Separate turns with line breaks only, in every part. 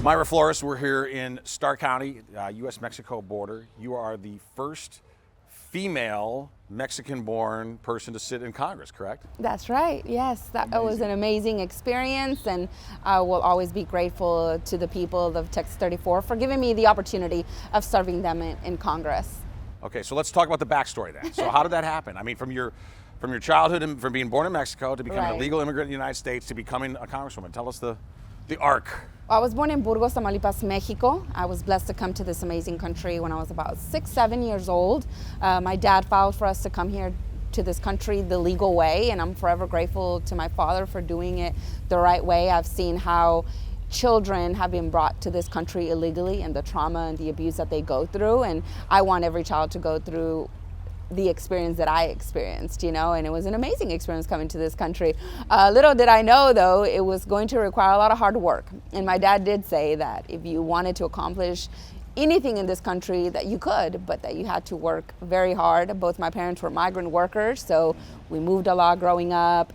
Mayra Flores, we're here in Starr County, U.S.-Mexico border. You are the first female Mexican-born person to sit in Congress, correct?
That's right, yes. That was an amazing experience, and I will always be grateful to the people of Texas 34 for giving me the opportunity of serving them in Congress.
Okay, so let's talk about the backstory then. So how did that happen? I mean, from your childhood and from being born in Mexico to becoming a legal immigrant in the United States to becoming a congresswoman. Tell us the arc.
I was born in Burgos, Tamaulipas, Mexico. I was blessed to come to this amazing country when I was about 6-7 years old. My dad filed for us to come here to this country the legal way, and I'm forever grateful to my father for doing it the right way. I've seen how children have been brought to this country illegally and the trauma and the abuse that they go through, and I want every child to go through the experience that I experienced, and it was an amazing experience coming to this country. Little did I know, though, it was going to require a lot of hard work. And my dad did say that if you wanted to accomplish anything in this country, that you could, but that you had to work very hard. Both my parents were migrant workers, so we moved a lot growing up.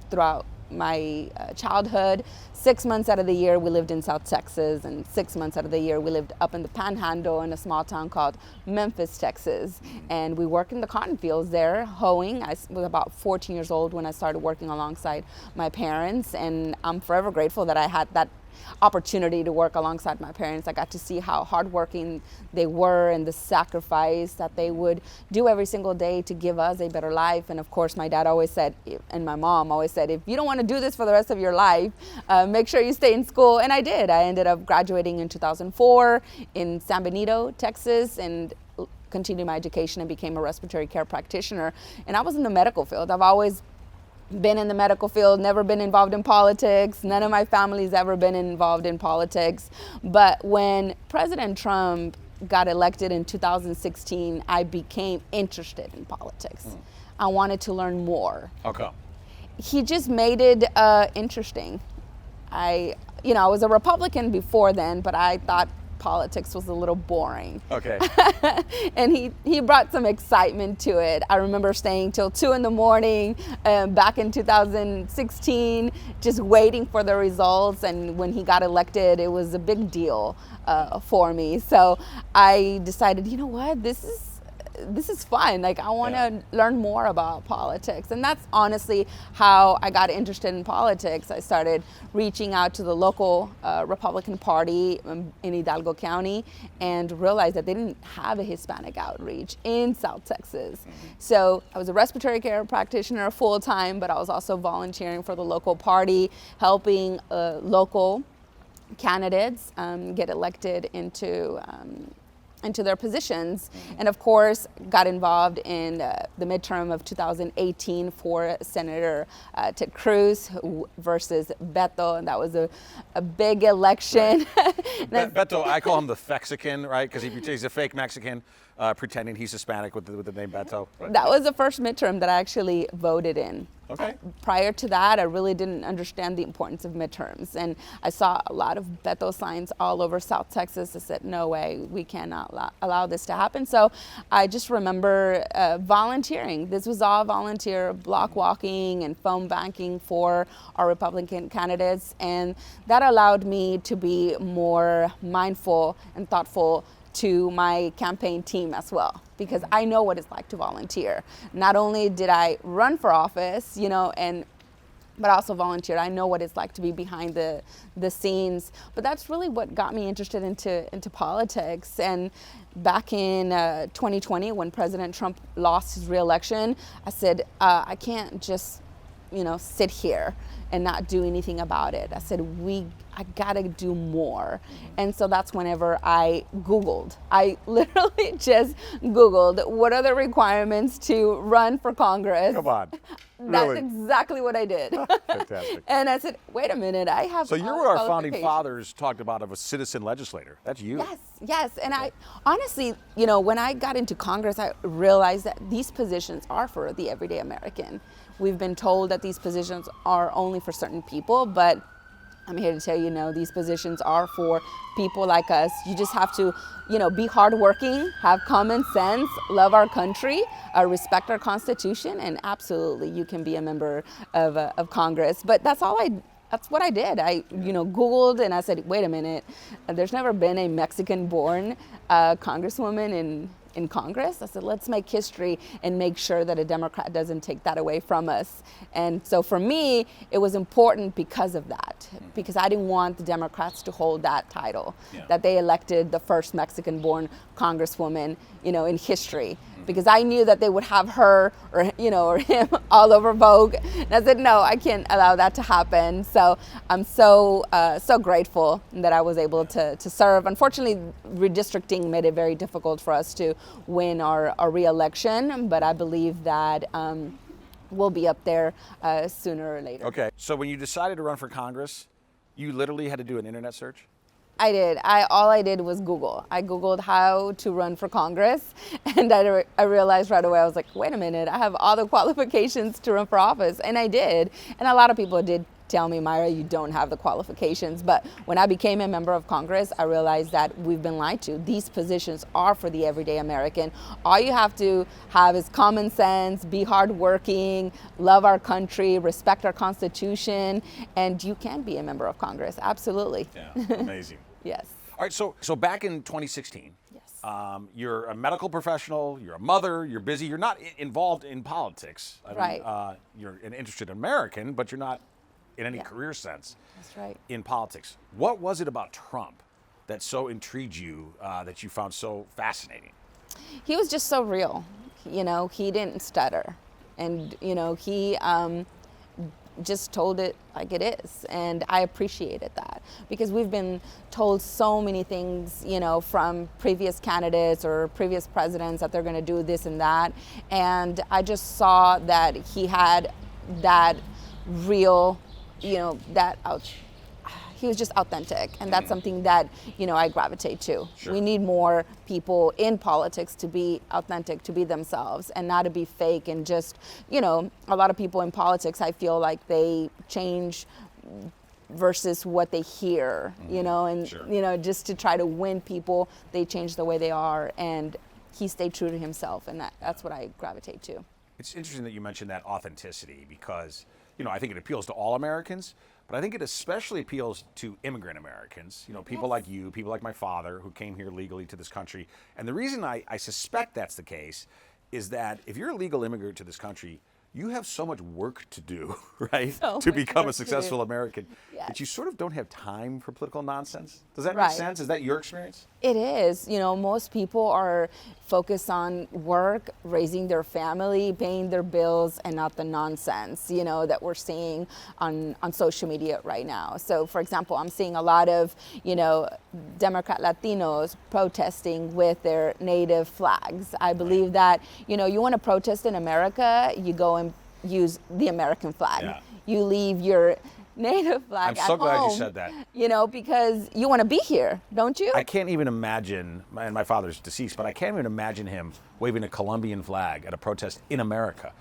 Throughout my childhood, 6 months out of the year we lived in South Texas, and 6 months out of the year we lived up in the Panhandle in a small town called Memphis, Texas. And we worked in the cotton fields there, hoeing. I was about 14 years old when I started working alongside my parents, and I'm forever grateful that I had that opportunity to work alongside my parents. I got to see how hardworking they were and the sacrifice that they would do every single day to give us a better life. And of course, my dad always said, and my mom always said, if you don't want to do this for the rest of your life, make sure you stay in school. And I did. I ended up graduating in 2004 in San Benito, Texas, and continued my education and became a respiratory care practitioner. And I was in the medical field. I've always been in the medical field, never been involved in politics. None of my family's ever been involved in politics. But when President Trump got elected in 2016, I became interested in politics. I wanted to learn more.
Okay.
He just made it interesting. I was a Republican before then, but I thought politics was a little boring.
Okay.
And he brought some excitement to it. I remember staying till 2 a.m. Back in 2016, just waiting for the results. And when he got elected, it was a big deal for me. So I decided, you know what, this is fun. Like, I want to learn more about politics. And that's honestly how I got interested in politics. I started reaching out to the local Republican Party in Hidalgo County and realized that they didn't have a Hispanic outreach in South Texas. So I was a respiratory care practitioner full time, but I was also volunteering for the local party, helping local candidates get elected into their positions, and of course got involved in the midterm of 2018 for Senator Ted Cruz versus Beto, and that was a big election.
Right. Beto, I call him the Fexican, right? Because he's a fake Mexican, pretending he's Hispanic with the name Beto. Right.
That was the first midterm that I actually voted in.
Okay.
Prior to that, I really didn't understand the importance of midterms. And I saw a lot of Beto signs all over South Texas. I said, no way, we cannot allow this to happen. So I just remember volunteering. This was all volunteer, block walking and phone banking for our Republican candidates. And that allowed me to be more mindful and thoughtful to my campaign team as well, because I know what it's like to volunteer. Not only did I run for office, but also volunteered. I know what it's like to be behind the scenes. But that's really what got me interested into politics. And back in 2020, when President Trump lost his re-election, I said, I can't just sit here and not do anything about it. I said, I gotta do more. And so that's whenever I Googled. I literally just Googled, what are the requirements to run for Congress?
Come on.
That's
Really?
exactly what I did.
Fantastic.
And I said, wait a minute, I have
So you're what our founding fathers talked about of a citizen legislator. That's you.
Yes. And I honestly, when I got into Congress, I realized that these positions are for the everyday American. We've been told that these positions are only for certain people, but I'm here to tell you, these positions are for people like us. You just have to, be hardworking, have common sense, love our country, respect our Constitution, and absolutely you can be a member of Congress. But that's all I that's what I did. I, Googled and I said, wait a minute, there's never been a Mexican-born congresswoman in Congress. I said, let's make history and make sure that a Democrat doesn't take that away from us. And so for me, it was important because of that, because I didn't want the Democrats to hold that title, that they elected the first Mexican-born congresswoman, in history. Because I knew that they would have her or him all over Vogue. And I said, no, I can't allow that to happen. So I'm so grateful that I was able to serve. Unfortunately, redistricting made it very difficult for us to win our re-election, but I believe that we'll be up there sooner or later.
Okay, so when you decided to run for Congress, you literally had to do an internet search?
I did. All I did was Google. I Googled how to run for Congress, and I realized right away, I was like, wait a minute, I have all the qualifications to run for office, and I did. And a lot of people did tell me, Mayra, you don't have the qualifications. But when I became a member of Congress, I realized that we've been lied to. These positions are for the everyday American. All you have to have is common sense, be hardworking, love our country, respect our Constitution, and you can be a member of Congress. Absolutely.
Yeah, amazing.
Yes.
All right, so back in 2016,
yes.
You're a medical professional, you're a mother, you're busy, you're not involved in politics.
Right.
You're an interested American, but you're not in any career sense.
That's right.
In politics. What was it about Trump that so intrigued you, that you found so fascinating?
He was just so real. He didn't stutter. And, he just told it like it is. And I appreciated that because we've been told so many things, from previous candidates or previous presidents that they're going to do this and that. And I just saw that he had that real, he was just authentic, and that's something that I gravitate to.
Sure.
We need more people in politics to be authentic, to be themselves, and not to be fake and just, a lot of people in politics, I feel like they change versus what they hear, and
Sure.
just to try to win people, they change the way they are, and he stayed true to himself, and that's what I gravitate to.
It's interesting that you mentioned that authenticity because, I think it appeals to all Americans, but I think it especially appeals to immigrant Americans, people like you, people like my father who came here legally to this country. And the reason I suspect that's the case is that if you're a legal immigrant to this country, you have so much work to do, right, to become a successful American, that you sort of don't have time for political nonsense. Does that make sense? Is that your experience?
It is. Most people are focused on work, raising their family, paying their bills, and not the nonsense, that we're seeing on social media right now. So, for example, I'm seeing a lot of, Democrat Latinos protesting with their native flags. I believe that, you want to protest in America, you go and use the American flag.
Yeah.
You leave your native flag
I'm
at
so
home,
glad you said that.
because you want to be here, don't you?
I can't even imagine, and my father's deceased, but I can't even imagine him waving a Colombian flag at a protest in America.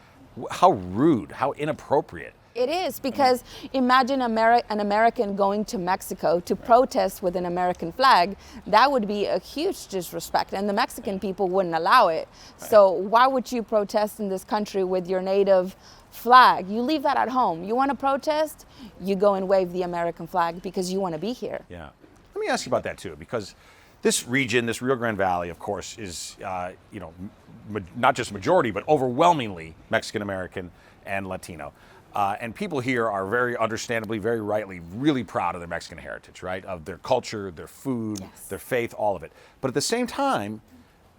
How rude, how inappropriate.
It is, because imagine an American going to Mexico to protest with an American flag. That would be a huge disrespect, and the Mexican people wouldn't allow it. So why would you protest in this country with your native flag? You leave that at home. You want to protest, you go and wave the American flag because you want to be here.
Yeah. Let me ask you about that too, because this region, this Rio Grande Valley, of course, is not just majority, but overwhelmingly Mexican American and Latino. And people here are very understandably, very rightly, really proud of their Mexican heritage, right? Of their culture, their food, their faith, all of it. But at the same time,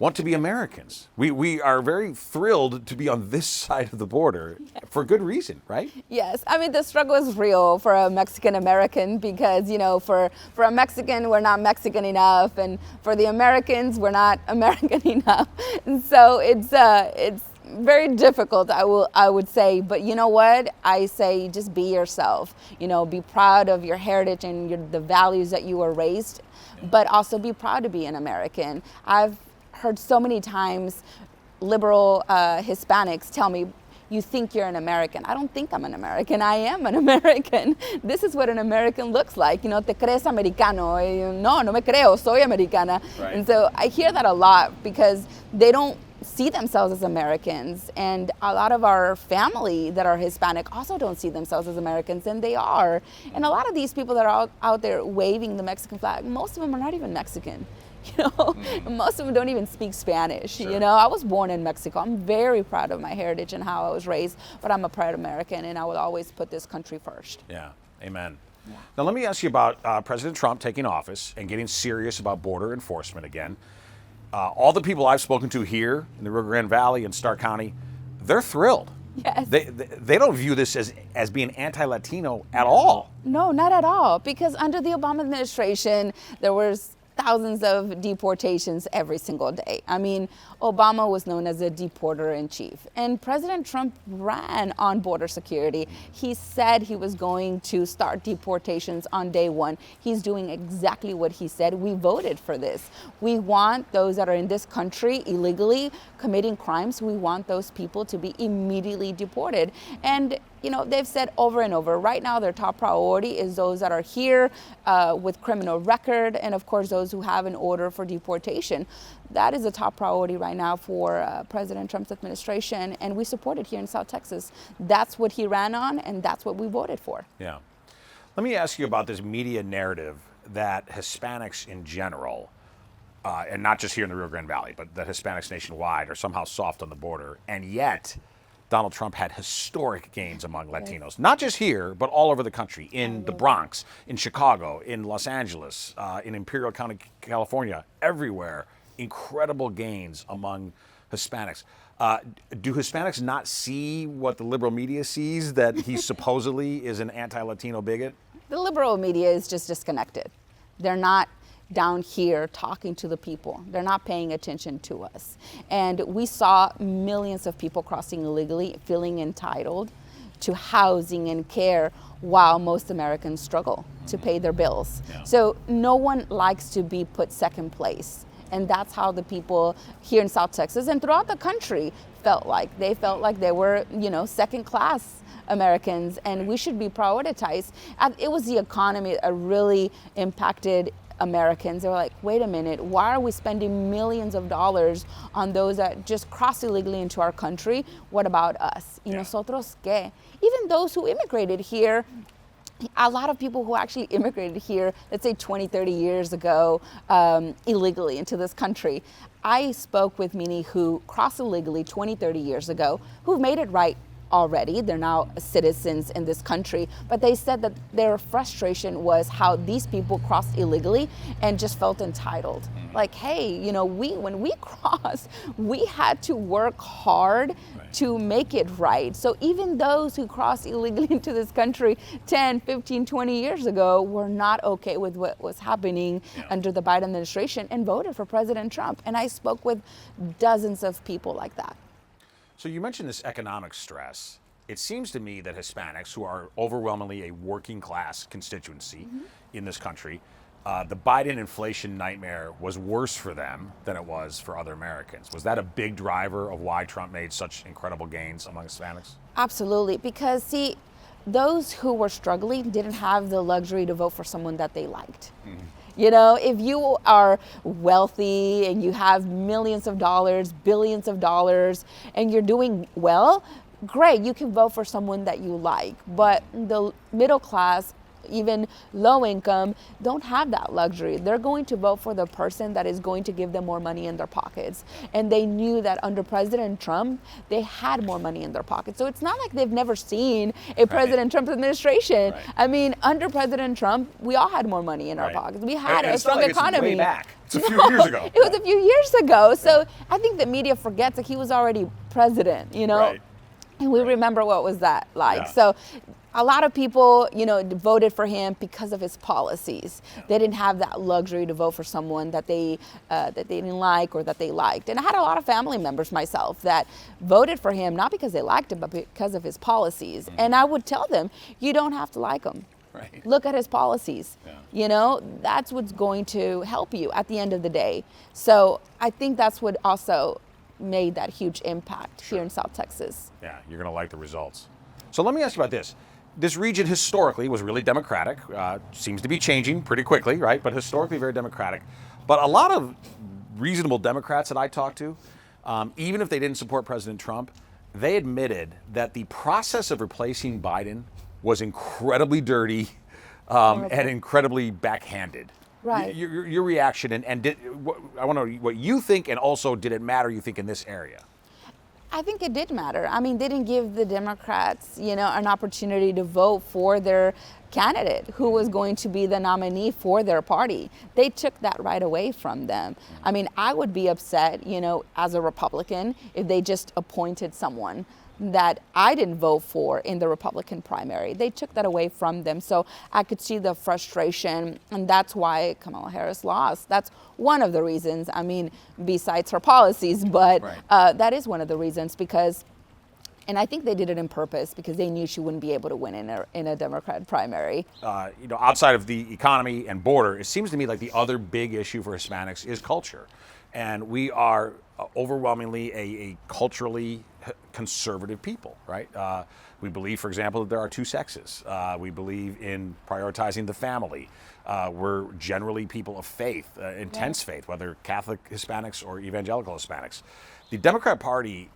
want to be Americans. We are very thrilled to be on this side of the border for good reason, right?
Yes, I mean, the struggle is real for a Mexican American because, for a Mexican, we're not Mexican enough, and for the Americans, we're not American enough. And so it's very difficult, I would say, but you know what? I say just be yourself. Be proud of your heritage and the values that you were raised, but also be proud to be an American. I've heard so many times liberal Hispanics tell me, you think you're an American. I don't think I'm an American. I am an American. This is what an American looks like. Te crees americano. No me creo. Soy americana.
Right.
And so I hear that a lot because they don't see themselves as Americans. And a lot of our family that are Hispanic also don't see themselves as Americans, and they are. And a lot of these people that are out there waving the Mexican flag, most of them are not even Mexican. Most of them don't even speak Spanish.
Sure.
I was born in Mexico. I'm very proud of my heritage and how I was raised, but I'm a proud American, and I will always put this country first.
Yeah, amen. Yeah. Now let me ask you about President Trump taking office and getting serious about border enforcement again. All the people I've spoken to here in the Rio Grande Valley and Starr County, they're thrilled.
Yes.
They don't view this as being anti-Latino at all.
No, not at all. Because under the Obama administration, there was thousands of deportations every single day. I mean, Obama was known as a deporter in chief, and President Trump ran on border security. He said he was going to start deportations on day one. He's doing exactly what he said. We voted for this. We want those that are in this country illegally committing crimes, we want those people to be immediately deported. And they've said over and over, right now their top priority is those that are here with criminal record, and of course those who have an order for deportation. That is a top priority right now for President Trump's administration, and we support it here in South Texas. That's what he ran on, and that's what we voted for.
Yeah. Let me ask you about this media narrative that Hispanics in general, and not just here in the Rio Grande Valley, but that Hispanics nationwide are somehow soft on the border, and yet Donald Trump had historic gains among Latinos, not just here, but all over the country, in the Bronx, in Chicago, in Los Angeles, in Imperial County, California, everywhere. Incredible gains among Hispanics. Do Hispanics not see what the liberal media sees, that he supposedly is an anti-Latino bigot?
The liberal media is just disconnected. They're not down here talking to the people. They're not paying attention to us. And we saw millions of people crossing illegally, feeling entitled to housing and care, while most Americans struggle to pay their bills. Yeah. So no one likes to be put second place. And that's how the people here in South Texas and throughout the country felt like. They felt like they were, second class Americans, and we should be prioritized. It was the economy that really impacted Americans. They were like, wait a minute, why are we spending millions of dollars on those that just cross illegally into our country? What about us? Y nosotros qué? Even those who immigrated here, a lot of people who actually immigrated here, let's say 20, 30 years ago, illegally into this country. I spoke with many who crossed illegally 20, 30 years ago, who've made it right already. They're now citizens in this country, but they said that their frustration was how these people crossed illegally and just felt entitled. Like, hey, when we crossed, we had to work hard to make it right. So even those who crossed illegally into this country 10, 15, 20 years ago were not okay with what was happening under the Biden administration and voted for President Trump. And I spoke with dozens of people like that.
So you mentioned this economic stress. It seems to me that Hispanics, who are overwhelmingly a working class constituency in this country, the Biden inflation nightmare was worse for them than it was for other Americans. Was that a big driver of why Trump made such incredible gains among Hispanics?
Absolutely, because see, those who were struggling didn't have the luxury to vote for someone that they liked. If you are wealthy and you have millions of dollars, billions of dollars, and you're doing well, great, you can vote for someone that you like. But the middle class, even low income, don't have that luxury. They're going to vote for the person that is going to give them more money in their pockets. And they knew that under President Trump, they had more money in their pockets. So it's not like they've never seen a President Trump administration.
Right.
I mean, under President Trump, we all had more money in our pockets. We had a strong economy.
It's way back. It's a few years ago.
It was a few years ago. So I think the media forgets that he was already president,
Right.
And we remember what was that like.
Yeah.
So a lot of people, voted for him because of his policies. They didn't have that luxury to vote for someone that they didn't like or that they liked. And I had a lot of family members myself that voted for him not because they liked him, but because of his policies. And I would tell them, you don't have to like him.
Right.
Look at his policies. That's what's going to help you at the end of the day. So I think that's what also made that huge impact here in South Texas.
Yeah, you're going to like the results. So let me ask you about this. This region historically was really Democratic. Seems to be changing pretty quickly, right? But historically very Democratic. But a lot of reasonable Democrats that I talk to even if they didn't support President Trump, they admitted that the process of replacing Biden was incredibly dirty and incredibly backhanded.
Right.
Your reaction, and I want to know what you think, and also, did it matter, you think, in this area?
I think it did matter. I mean, they didn't give the Democrats, an opportunity to vote for their candidate who was going to be the nominee for their party. They took that right away from them. I mean, I would be upset, as a Republican, if they just appointed someone that I didn't vote for in the Republican primary. They took that away from them. So I could see the frustration, and that's why Kamala Harris lost. That's one of the reasons, besides her policies, but
right.
that is one of the reasons, and I think they did it on purpose because they knew she wouldn't be able to win in a Democrat primary.
Outside of the economy and border, it seems to me like the other big issue for Hispanics is culture. And we are overwhelmingly a culturally conservative people, right? We believe, for example, that there are two sexes. We believe in prioritizing the family. We're generally people of faith, intense faith, whether Catholic Hispanics or evangelical Hispanics. The Democrat Party,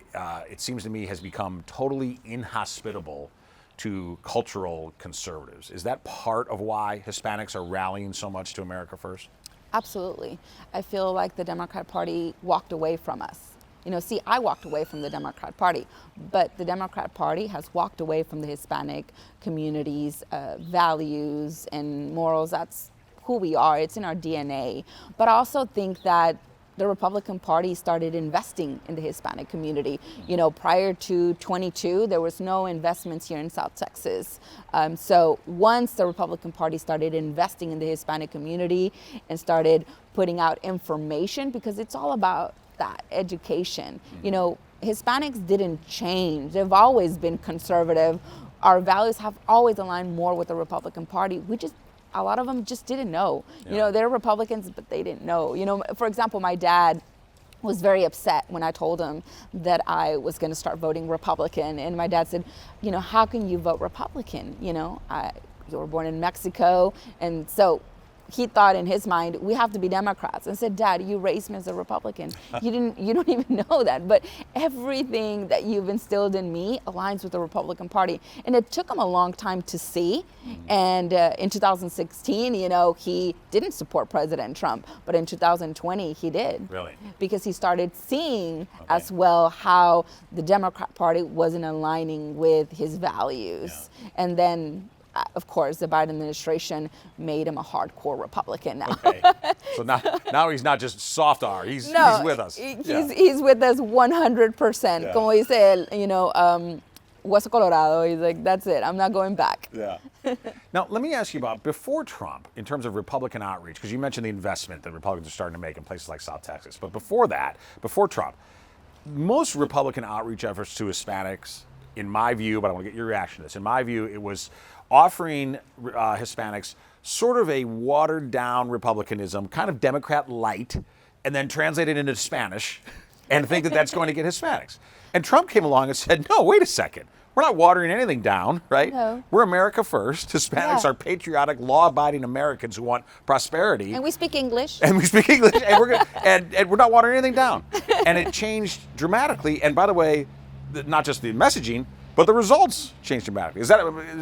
it seems to me, has become totally inhospitable to cultural conservatives. Is that part of why Hispanics are rallying so much to America First?
Absolutely. I feel like the Democrat Party walked away from us. I walked away from the Democrat Party, but the Democrat Party has walked away from the Hispanic community's values and morals. That's who we are. It's in our DNA. But I also think that the Republican Party started investing in the Hispanic community. Prior to 22, there was no investments here in South Texas. So once the Republican Party started investing in the Hispanic community and started putting out information, because it's all about that education. Hispanics didn't change. They've always been conservative. Our values have always aligned more with the Republican Party. A lot of them just didn't know.
Yeah.
They're Republicans, but they didn't know. For example, my dad was very upset when I told him that I was going to start voting Republican. And my dad said, how can you vote Republican? You were born in Mexico. And so he thought in his mind, we have to be Democrats. And I said, Dad, you raised me as a Republican. You don't even know that. But everything that you've instilled in me aligns with the Republican Party. And it took him a long time to see. And in 2016, he didn't support President Trump. But in 2020, he did.
Really?
Because he started seeing as well how the Democrat Party wasn't aligning with his values. Yeah. And then, of course, the Biden administration made him a hardcore Republican now.
Okay. So now he's not just soft R. He's with us.
He's with us 100%.
Yeah.
Como dice él, Hueso Colorado. He's like, that's it. I'm not going back.
Yeah. Now, let me ask you about before Trump, in terms of Republican outreach, because you mentioned the investment that Republicans are starting to make in places like South Texas. But before that, before Trump, most Republican outreach efforts to Hispanics, in my view, but I want to get your reaction to this, in my view, it was offering Hispanics sort of a watered down Republicanism, kind of Democrat light, and then translate it into Spanish and think that that's going to get Hispanics. And Trump came along and said, no, wait a second. We're not watering anything down, right?
No.
We're America first. Hispanics are patriotic, law-abiding Americans who want prosperity.
And we speak English.
And we're not watering anything down. And it changed dramatically. And by the way, not just the messaging, but the results changed dramatically. Is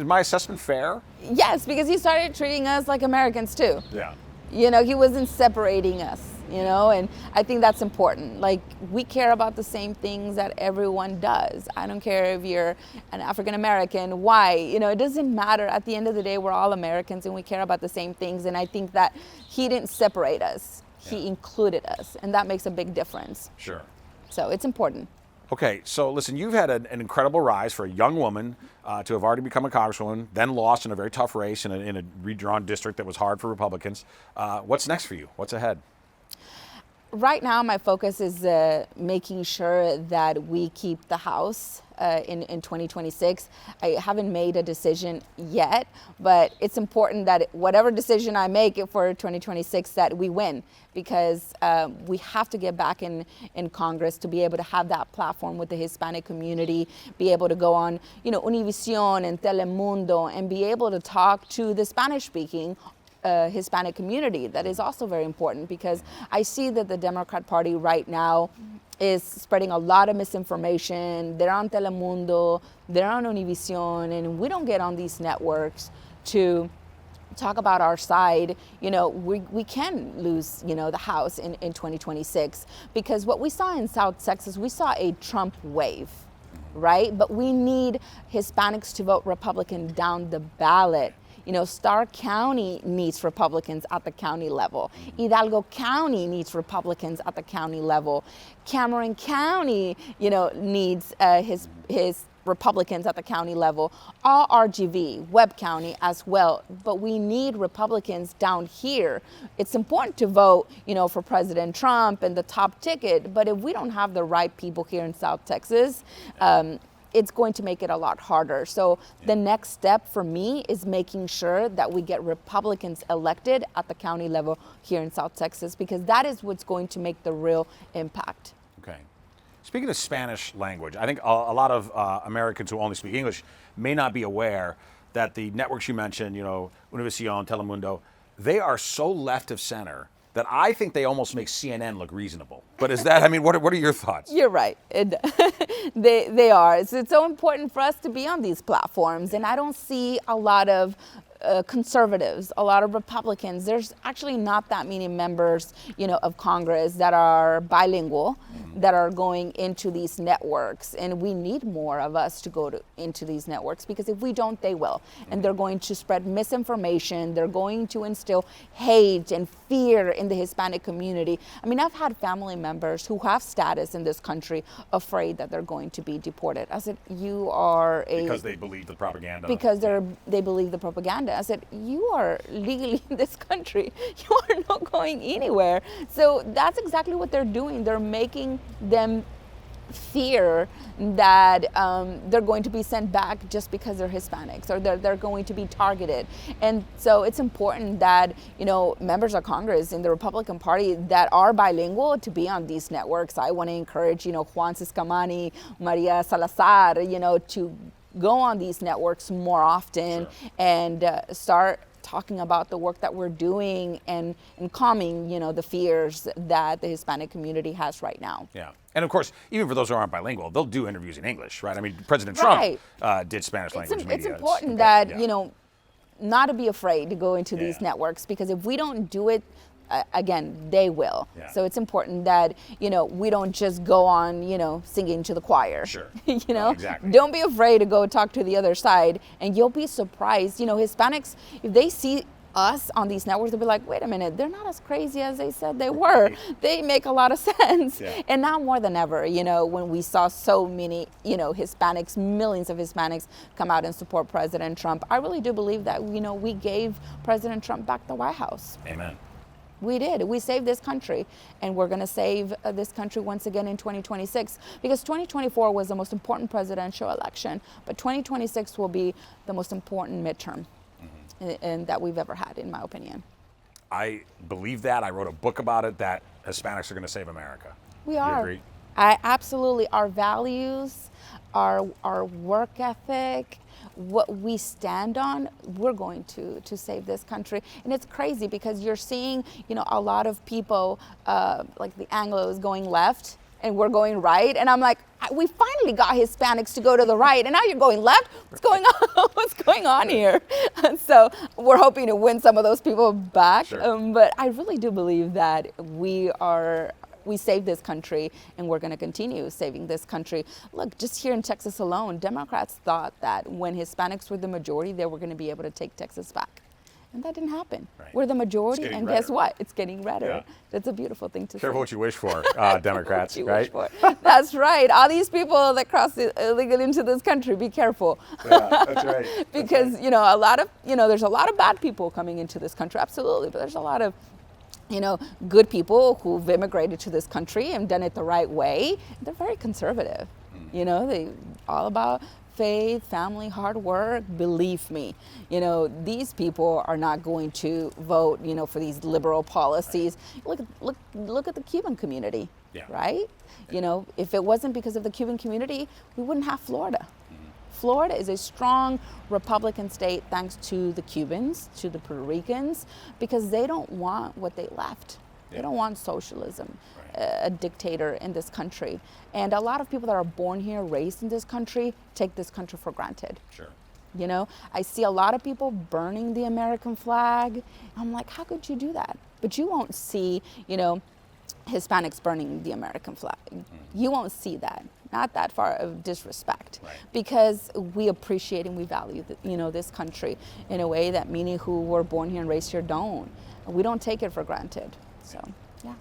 my assessment fair?
Yes, because he started treating us like Americans too.
Yeah.
He wasn't separating us, and I think that's important. Like, we care about the same things that everyone does. I don't care if you're an African American, white, it doesn't matter. At the end of the day, we're all Americans and we care about the same things. And I think that he didn't separate us. He included us, and that makes a big difference.
Sure.
So it's important.
Okay, so listen, you've had an incredible rise for a young woman to have already become a congresswoman, then lost in a very tough race in a redrawn district that was hard for Republicans. What's next for you? What's ahead?
Right now, my focus is making sure that we keep the House in 2026. I haven't made a decision yet, but it's important that whatever decision I make for 2026, that we win, because we have to get back in Congress to be able to have that platform with the Hispanic community, be able to go on, Univision and Telemundo, and be able to talk to the Spanish-speaking Hispanic community. That is also very important, because I see that the Democrat Party right now is spreading a lot of misinformation. They're on Telemundo, they're on Univision, and we don't get on these networks to talk about our side. We can lose, the House in 2026, because what we saw in South Texas, we saw a Trump wave, right? But we need Hispanics to vote Republican down the ballot. Starr County needs Republicans at the county level. Hidalgo County needs Republicans at the county level. Cameron County, needs his Republicans at the county level. All RGV, Webb County as well. But we need Republicans down here. It's important to vote, for President Trump and the top ticket. But if we don't have the right people here in South Texas, it's going to make it a lot harder. So the next step for me is making sure that we get Republicans elected at the county level here in South Texas, because that is what's going to make the real impact.
Okay. Speaking of Spanish language, I think a lot of Americans who only speak English may not be aware that the networks you mentioned, Univision, Telemundo, they are so left of center that I think they almost make CNN look reasonable. But is that, what are your thoughts?
You're right. They are. It's so important for us to be on these platforms. And I don't see a lot of conservatives, a lot of Republicans. There's actually not that many members, of Congress that are bilingual, that are going into these networks. And we need more of us to go into these networks, because if we don't, they will. And they're going to spread misinformation. They're going to instill hate and fear in the Hispanic community. I've had family members who have status in this country afraid that they're going to be deported. I said, you are
because they believe the propaganda.
Because they believe the propaganda. I said, you are legally in this country. You are not going anywhere. So that's exactly what they're doing. They're making them fear that they're going to be sent back just because they're Hispanics, or they're going to be targeted. And so it's important that, members of Congress in the Republican Party that are bilingual to be on these networks. I want to encourage, Juan Ciscamani, Maria Salazar, to go on these networks more often.
Sure.
And start talking about the work that we're doing and calming, the fears that the Hispanic community has right now.
Yeah. And of course, even for those who aren't bilingual, they'll do interviews in English, right? President Trump did Spanish language media.
It's important that, not to be afraid to go into these networks, because if we don't do it, again, they will.
Yeah.
So it's important that, we don't just go on, singing to the choir.
Sure.
Exactly. Don't be afraid to go talk to the other side, and you'll be surprised. Hispanics, if they see us on these networks, they'll be like, wait a minute, they're not as crazy as they said they were. They make a lot of sense.
Yeah.
And now more than ever, when we saw so many, Hispanics, millions of Hispanics come out and support President Trump, I really do believe that, we gave President Trump back the White House.
Amen.
We did. We saved this country, and we're going to save this country once again in 2026, because 2024 was the most important presidential election, but 2026 will be the most important midterm and that we've ever had, in my opinion.
I believe that. I wrote a book about it, that Hispanics are going to save America.
We are.
You agree?
Absolutely. Our values, our work ethic, what we stand on, we're going to save this country. And it's crazy, because you're seeing, a lot of people, like the Anglos, going left, and we're going right. And I'm like, we finally got Hispanics to go to the right, and now you're going left? What's going on? What's going on here? And so we're hoping to win some of those people back.
Sure.
But I really do believe that we saved this country, and we're going to continue saving this country. Look, just here in Texas alone, Democrats thought that when Hispanics were the majority, they were going to be able to take Texas back. And that didn't happen.
Right.
We're the majority, and
redder.
Guess what? It's getting redder.
Yeah.
That's a beautiful thing to
Careful
say.
what you wish for, Democrats,
What you
right?
wish for. That's right. All these people that cross illegally into this country, be careful.
Yeah, that's right.
Because, a lot of, there's a lot of bad people coming into this country, absolutely, but there's a lot of good people who've immigrated to this country and done it the right way. They're very conservative. They all about faith, family, hard work. Believe me, these people are not going to vote, for these liberal policies. Look at the Cuban community, right? If it wasn't because of the Cuban community, we wouldn't have Florida. Florida is a strong Republican state thanks to the Cubans, to the Puerto Ricans, because they don't want what they left. They don't want socialism, a dictator in this country. And a lot of people that are born here, raised in this country, take this country for granted.
Sure.
You know, I see a lot of people burning the American flag. I'm like, how could you do that? But you won't see, you know, Hispanics burning the American flag. You won't see that. Not that far of disrespect, because we appreciate and we value, you know, this country in a way that many who were born here and raised here don't. We don't take it for granted. So, yeah.